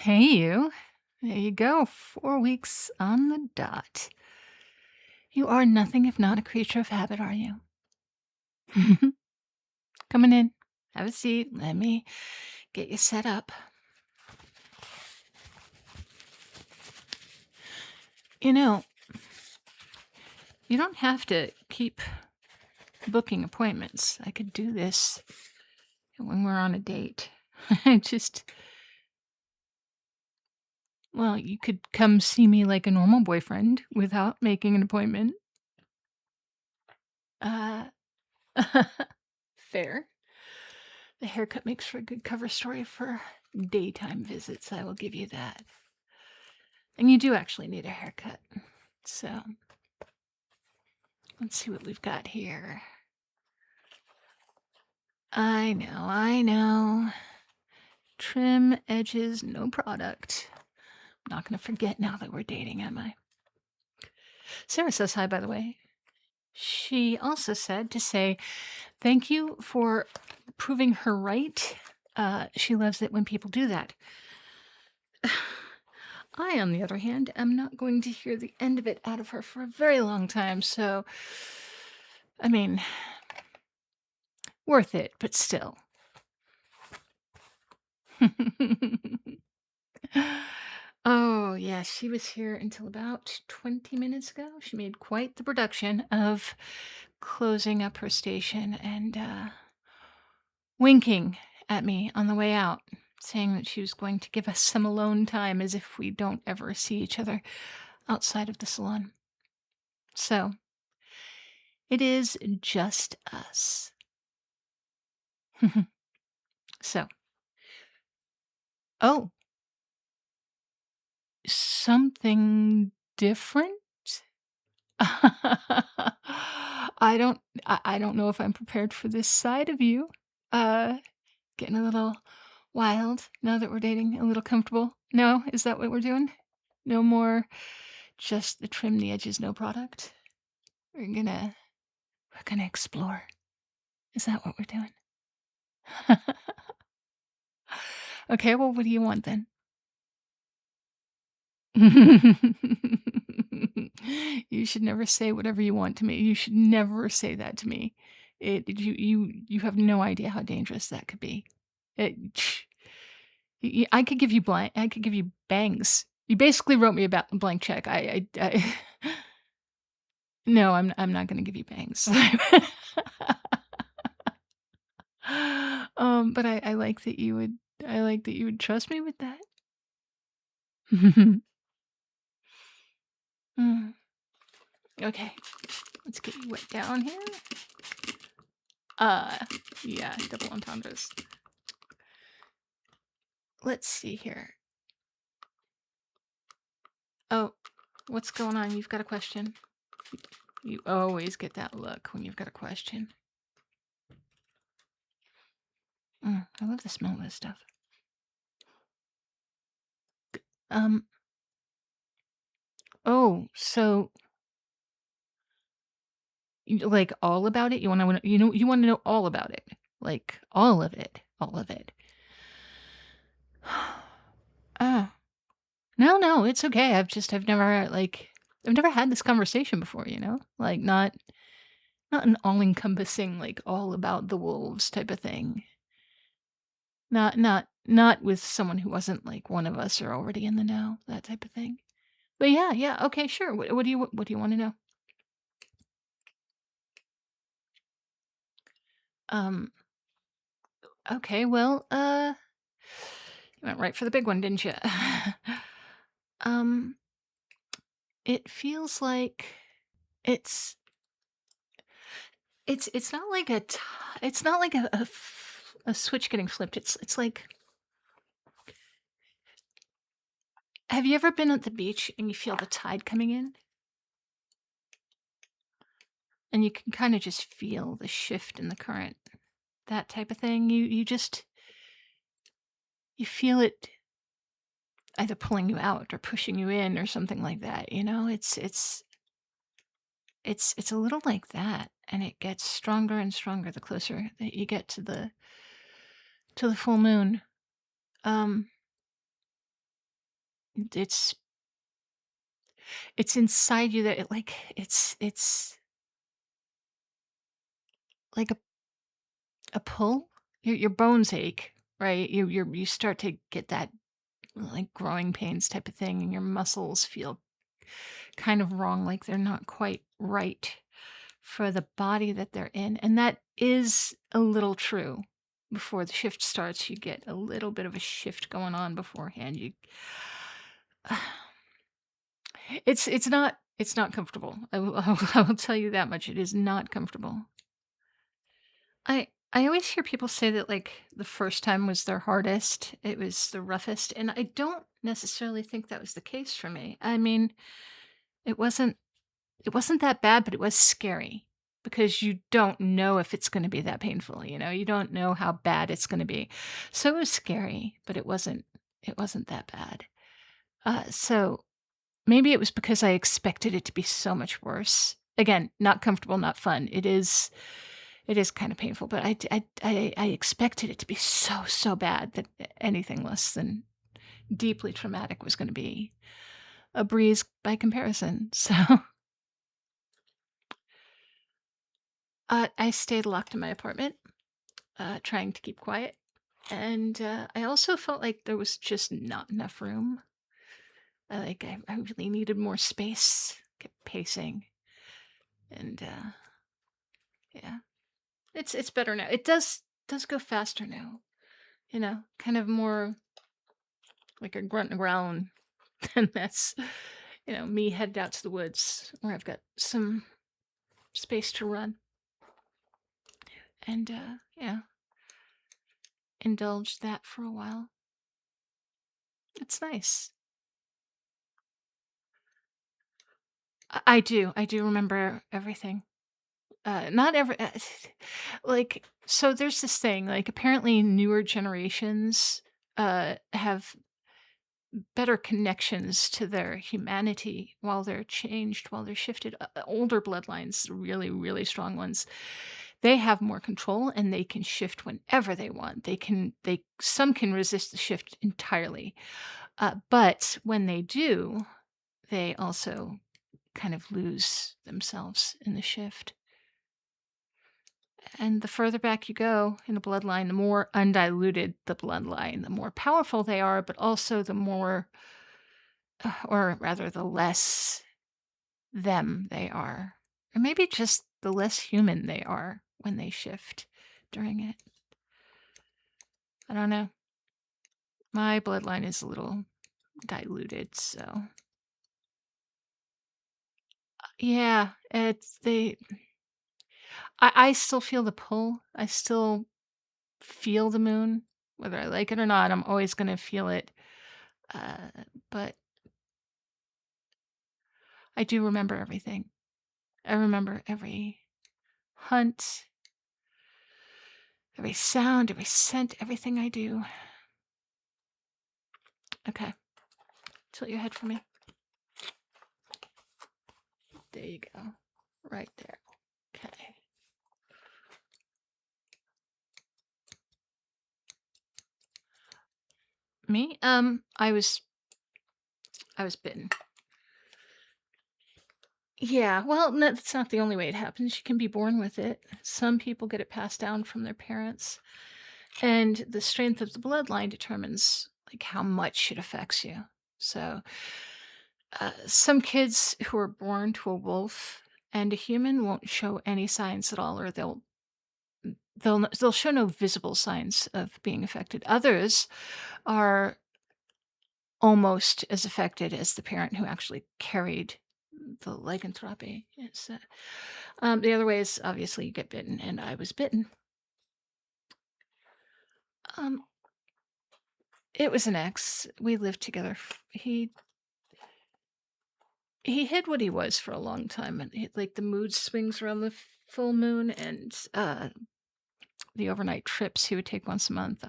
Hey, you. There you go. 4 weeks on the dot. You are nothing if not a creature of habit, are you? Coming in. Have a seat. Let me get you set up. You know, you don't have to keep booking appointments. I could do this when we're on a date. Just, well, you could come see me like a normal boyfriend without making an appointment. Uh, fair. The haircut makes for a good cover story for daytime visits, I will give you that. And you do actually need a haircut. So, let's see what we've got here. I know, I know. Trim edges, no product. I'm not gonna forget now that we're dating, am I? Sarah says hi, by the way. She also said to say thank you for proving her right. She loves it when people do that. I, on the other hand, am not going to hear the end of it out of her for a very long time, so I mean, worth it, but still. Oh, yeah, she was here until about 20 minutes ago. She made quite the production of closing up her station and winking at me on the way out, saying that she was going to give us some alone time as if we don't ever see each other outside of the salon. So, it is just us. So, oh, something different? I don't know if I'm prepared for this side of you. Uh, Getting a little wild now that we're dating, a little comfortable. No? Is that what we're doing? No more just the trim the edges, no product? We're gonna explore. Is that what we're doing? Okay, well, what do you want then? You should never say whatever you want to me. You should never say that to me. You have no idea how dangerous that could be. It, I could give you bangs. You basically wrote me about a blank check. I no, I'm not gonna give you bangs. But I like that you would trust me with that. Mm, okay, let's get you wet down here. Uh, yeah, double entendres. Let's see here. Oh, what's going on? You've got a question. You always get that look when you've got a question. I love the smell of this stuff. Um, oh, so like all about it? You want to know all about it. Like all of it. All of it. Ah. No, no, it's okay. I've never had this conversation before, you know? Like not an all-encompassing, like, all about the wolves type of thing. Not with someone who wasn't, like, one of us or already in the know, that type of thing. But yeah, yeah, okay, sure. What do you wanna know? Um, okay, well, you went right for the big one, didn't you? Um, it feels like it's it's not like it's not like a switch getting flipped. It's like, have you ever been at the beach and you feel the tide coming in? And you can kinda just feel the shift in the current, that type of thing. You feel it either pulling you out or pushing you in or something like that, you know? It's a little like that, and it gets stronger and stronger the closer that you get to the full moon. Um, It's it's inside you that it's like a pull. Your bones ache, right? You start to get that like growing pains type of thing, and your muscles feel kind of wrong, like they're not quite right for the body that they're in. And that is a little true. Before the shift starts, you get a little bit of a shift going on beforehand. You it's not comfortable. I will tell you that much. It is not comfortable. I always hear people say that like the first time was their hardest. It was the roughest, and I don't necessarily think that was the case for me. I mean, it wasn't it wasn't that bad, but it was scary because you don't know if it's going to be that painful, you know? You don't know how bad it's going to be. So it was scary, but it wasn't that bad. So maybe it was because I expected it to be so much worse. Again, not comfortable, not fun. It is kind of painful, but I expected it to be so, so bad that anything less than deeply traumatic was gonna be a breeze by comparison. So, I stayed locked in my apartment, trying to keep quiet, and, I also felt like there was just not enough room. I really needed more space, kept pacing, and, yeah. It's better now. It does go faster now, kind of more like a grunt and growl, and that's, me headed out to the woods where I've got some space to run and, yeah, indulge that for a while. It's nice. I do remember everything. Not every like, so there's this thing, like, apparently newer generations, have better connections to their humanity while they're changed, while they're shifted. Older bloodlines, really, really strong ones, they have more control and they can shift whenever they want. Some can resist the shift entirely. But when they do, they also kind of lose themselves in the shift. And the further back you go in the bloodline, the more undiluted the bloodline, the more powerful they are, but also the more, or rather, the less them they are. Or maybe just the less human they are when they shift during it. I don't know. My bloodline is a little diluted, so yeah, it's they I still feel the pull. I still feel the moon, whether I like it or not. I'm always gonna feel it. Uh, but I do remember everything. I remember every hunt, every sound, every scent, everything I do. Okay, tilt your head for me. There you go. Right there. Okay. Me? I was bitten. Yeah, well, no, that's not the only way it happens. You can be born with it. Some people get it passed down from their parents, and the strength of the bloodline determines like how much it affects you. So, some kids who are born to a wolf and a human won't show any signs at all, or they'll show no visible signs of being affected. Others are almost as affected as the parent who actually carried the lycanthropy. The other way is obviously you get bitten, and I was bitten. Um, it was an ex. We lived together. He hid what he was for a long time, and like the mood swings around the full moon, and the overnight trips he would take once a month.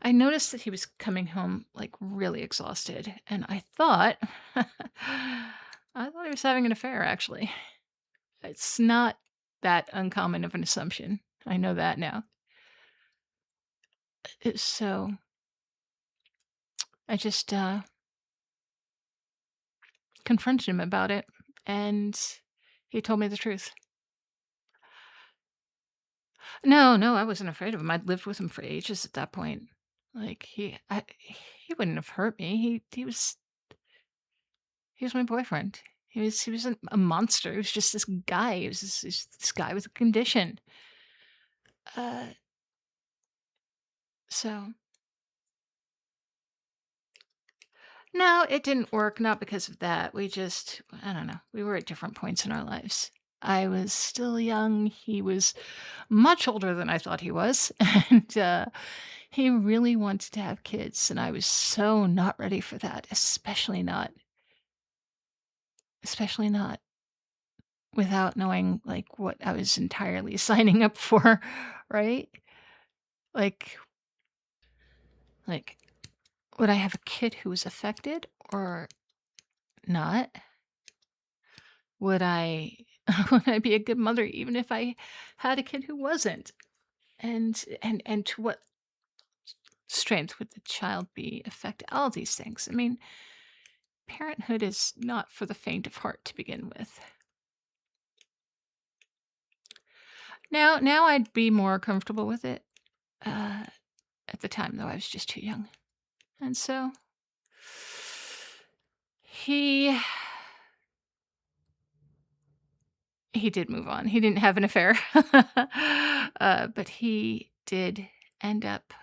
I noticed that he was coming home like really exhausted, and I thought I thought he was having an affair. Actually, it's not that uncommon of an assumption. I know that now. So I just confronted him about it, and he told me the truth. No, no, I wasn't afraid of him. I'd lived with him for ages at that point. Like, he wouldn't have hurt me. He was my boyfriend. He was a monster. He was just this guy. He was this guy with a condition. Uh, so no, it didn't work, not because of that. I don't know, we were at different points in our lives. I was still young, he was much older than I thought he was, and, he really wanted to have kids, and I was so not ready for that, especially not without knowing, like, what I was entirely signing up for, right? Like like, would I have a kid who was affected or not? Would I would I be a good mother even if I had a kid who wasn't? And to what strength would the child be affected? All these things. I mean, parenthood is not for the faint of heart to begin with. Now I'd be more comfortable with it. Uh, at the time, though, I was just too young, and so he he did move on. He didn't have an affair, but he did end up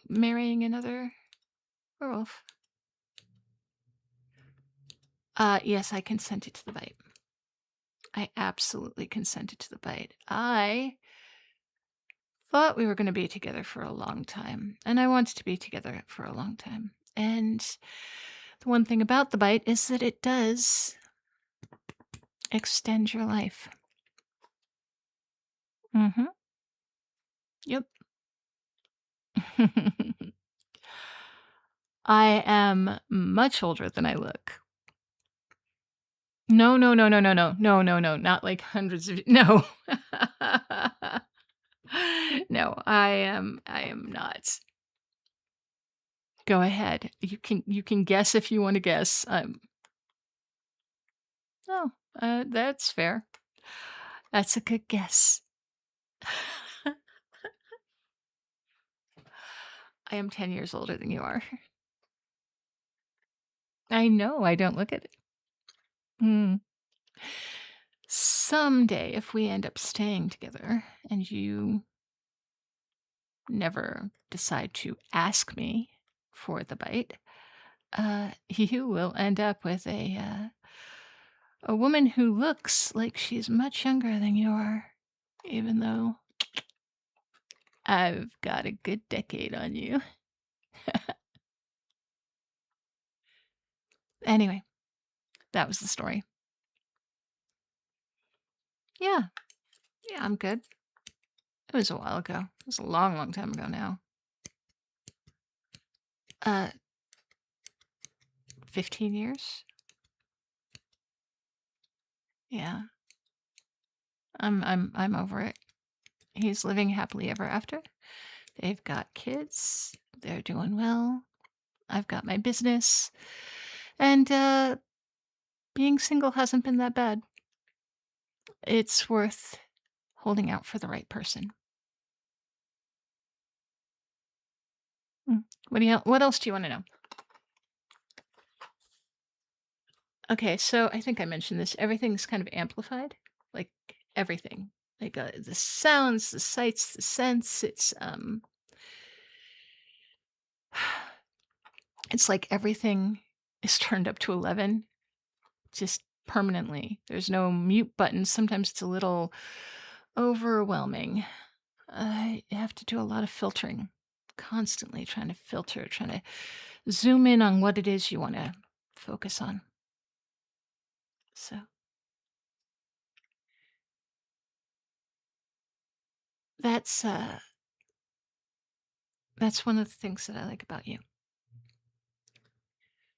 marrying another werewolf. Yes, I consented to the bite. I absolutely consented to the bite. I thought we were going to be together for a long time, and I wanted to be together for a long time. And the one thing about the bite is that it does extend your life. Mm-hmm. Yep. I am much older than I look. No, no, no, no, no, no, no, no, no, not like hundreds of no. No, I am not. Go ahead. You can guess if you wanna guess. Oh, that's fair. That's a good guess. I am 10 years older than you are. I know, I don't look at it. Mm. Someday, if we end up staying together and you never decide to ask me for the bite, you will end up with a woman who looks like she's much younger than you are, even though I've got a good decade on you. Anyway, that was the story. Yeah, yeah, I'm good. It was a while ago. It was a long, long time ago now. Uh, 15 years? Yeah, I'm over it. He's living happily ever after. They've got kids. They're doing well. I've got my business. And being single hasn't been that bad. It's worth holding out for the right person. Mm. What else do you want to know? Okay, so I think I mentioned this. Everything's kind of amplified, like everything, like the sounds, the sights, the scents. It's like everything is turned up to 11, just permanently. There's no mute button. Sometimes it's a little overwhelming. I have to do a lot of filtering, constantly trying to filter, trying to zoom in on what it is you want to focus on. So that's uh that's one of the things that I like about you.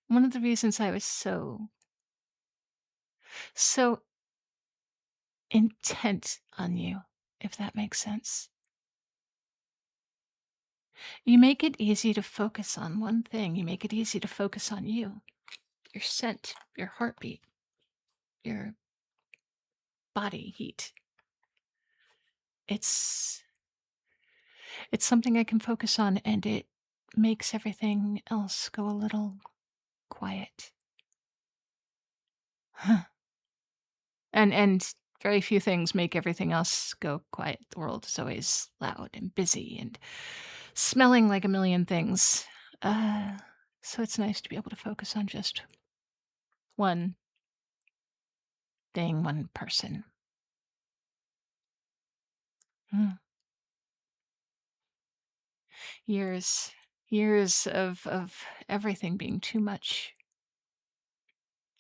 One of the reasons I was so intent on you, if that makes sense. You make it easy to focus on one thing. You make it easy to focus on you. your scent, your heartbeat, your body heat. It's it's something I can focus on, and it makes everything else go a little quiet. And very few things make everything else go quiet. The world is always loud and busy and smelling like a million things. Uh, so it's nice to be able to focus on just one thing, one person. Mm. Years, years of everything being too much,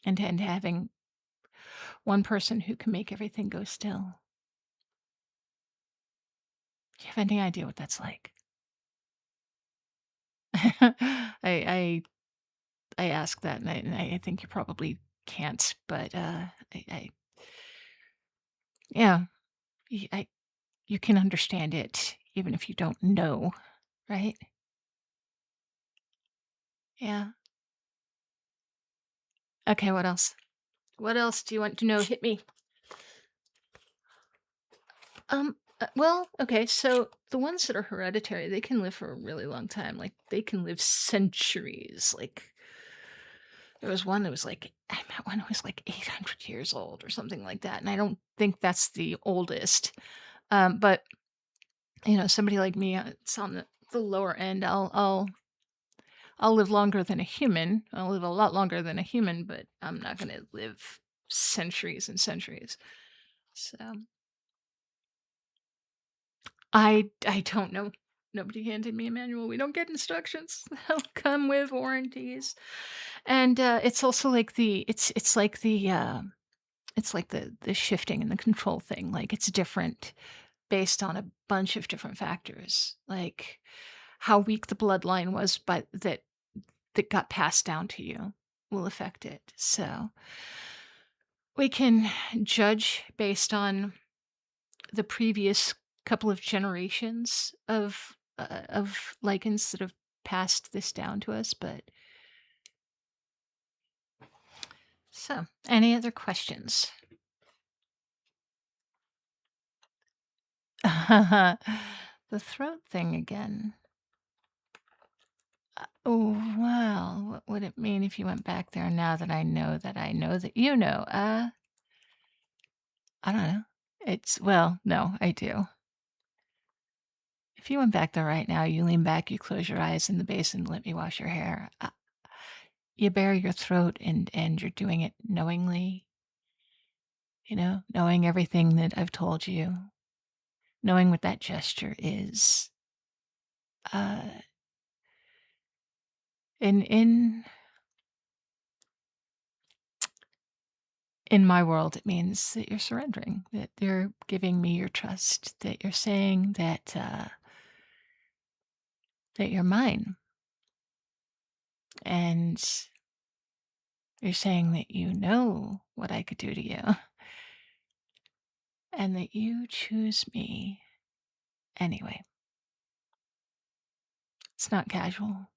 and having one person who can make everything go still. Do you have any idea what that's like? I I ask that, and I think you probably can't, but, I yeah, you can understand it even if you don't know, right? Yeah. Okay, what else? What else do you want to know? Hit me. Well, okay, so the ones that are hereditary, they can live for a really long time. Like, they can live centuries. Like, there was one that was like, I met one who was like 800 years old or something like that. And I don't think that's the oldest. But somebody like me, it's on the lower end. I'll live longer than a human. I'll live a lot longer than a human, but I'm not going to live centuries and centuries. So I don't know. Nobody handed me a manual. We don't get instructions. They'll come with warranties, and it's also like the shifting and the control thing. Like it's different based on a bunch of different factors, like how weak the bloodline was, but that got passed down to you will affect it. So we can judge based on the previous couple of generations of lichens that have passed this down to us. But so, any other questions? The throat thing again. Oh, well, what would it mean if you went back there now that I know that I know that you know? I don't know. Well, no, I do. If you went back there right now, you lean back, you close your eyes in the basin, let me wash your hair. You bare your throat, and you're doing it knowingly, knowing everything that I've told you, knowing what that gesture is. Uh, in in my world, it means that you're surrendering, that you're giving me your trust, that you're saying that you're mine, and you're saying that you know what I could do to you, and that you choose me anyway. It's not casual.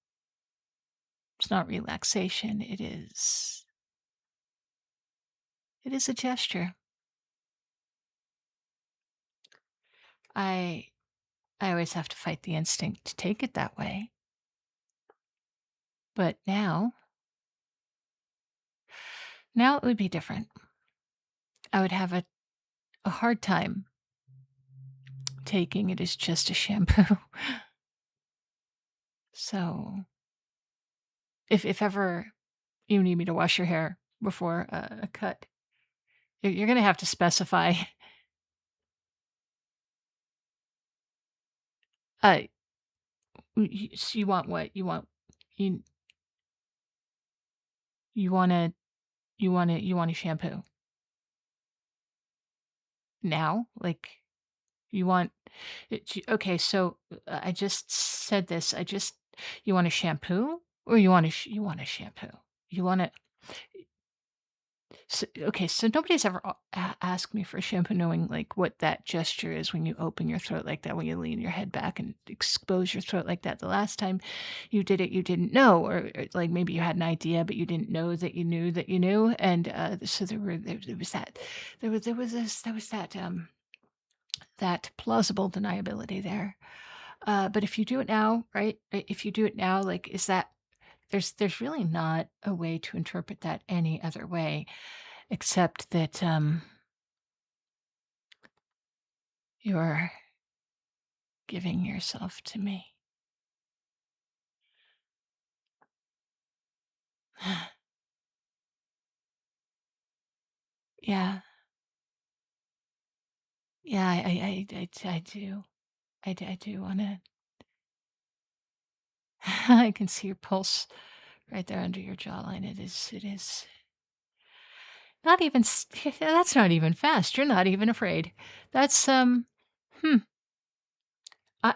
It's not relaxation. It is a gesture. I I always have to fight the instinct to take it that way. But now it would be different. I would have a hard time taking it as just a shampoo. So if ever you need me to wash your hair before a cut, you're gonna have to specify. Uh, so you want what? You you wanna you want a shampoo now? Like you want okay, so I just said this. You want a shampoo or you want a shampoo? You want to Okay, so nobody's ever asked me for shampoo knowing like what that gesture is when you open your throat like that, when you lean your head back and expose your throat like that. The last time you did it, you didn't know, or like maybe you had an idea, but you didn't know that you knew that you knew. And so there was that, there was that plausible deniability there. But if you do it now, right? If you do it now, like, is that there's really not a way to interpret that any other way except that you're giving yourself to me. Yeah, yeah, I do. I do want to. I can see your pulse right there under your jawline. It is not even. That's not even fast. You're not even afraid. That's Hmm.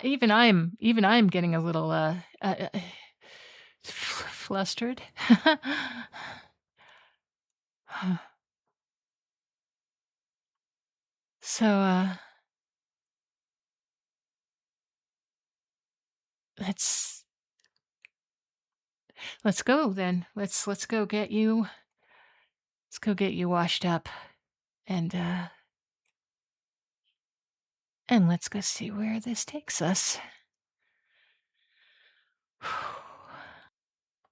Even I'm getting a little flustered. So let's let's go then. Let's go get you. Let's go get you washed up and uh and let's go see where this takes us.